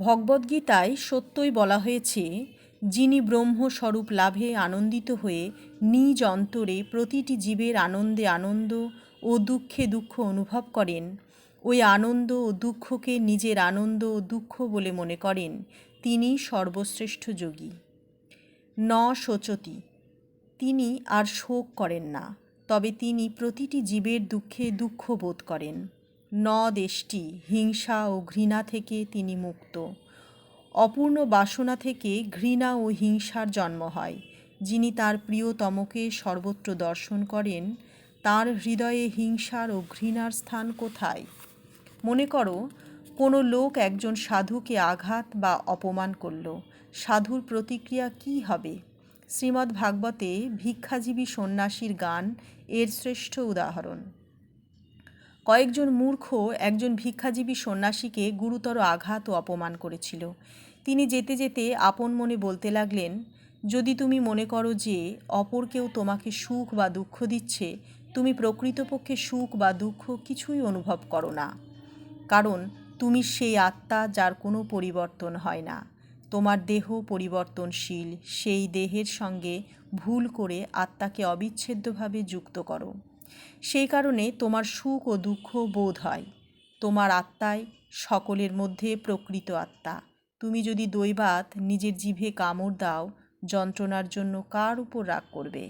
ভগবদ্গীতায় সত্যই বলা হয়েছে, যিনি ব্রহ্মস্বরূপ লাভে আনন্দিত হয়ে নিজ অন্তরে প্রতিটি জীবের আনন্দে আনন্দ ও দুঃখে দুঃখ অনুভব করেন, ওই আনন্দ ও দুঃখকে নিজের আনন্দ ও দুঃখ বলে মনে করেন, তিনি সর্বশ্রেষ্ঠ যোগী। ন শোচতি, তিনি আর শোক করেন না, তবে তিনি প্রতিটি জীবের দুঃখে দুঃখ বোধ করেন। ন দেষ্টি, হিংসা ও ঘৃণা থেকে তিনি মুক্ত। অপূর্ণ বাসনা থেকে ঘৃণা ও হিংসার জন্ম হয়। যিনি তার প্রিয়তমকে সর্বত্র দর্শন করেন, তার হৃদয়ে হিংসার ও ঘৃণার স্থান কোথায়? মনে করো, কোনো লোক একজন সাধুকে আঘাত বা অপমান করল। সাধুর প্রতিক্রিয়া কী হবে? শ্রীমদ্ভাগবতে ভিক্ষাজীবী সন্ন্যাসীর গান এর শ্রেষ্ঠ উদাহরণ। কয়েকজন মূর্খ একজন ভিক্ষাজীবী সন্ন্যাসীকে গুরুতর আঘাত ও অপমান করেছিল। তিনি যেতে যেতে আপন মনে বলতে লাগলেন, যদি তুমি মনে করো যে অপর কেউ তোমাকে সুখ বা দুঃখ দিচ্ছে, তুমি প্রকৃতপক্ষে সুখ বা দুঃখ কিছুই অনুভব করো না, কারণ তুমি সেই আত্মা যার কোনো পরিবর্তন হয় না। তোমার দেহ পরিবর্তনশীল, সেই দেহের সঙ্গে ভুল করে আত্মাকে অবিচ্ছেদ্যভাবে যুক্ত করো। সেই কারণে তোমার সুখ ও দুঃখ বোধ হয়। তোমার আত্মাই সকলের মধ্যে প্রকৃত আত্মা। তুমি যদি দৈবাৎ নিজের জিভে কামড় দাও, যন্ত্রণার জন্য কার উপর রাগ করবে?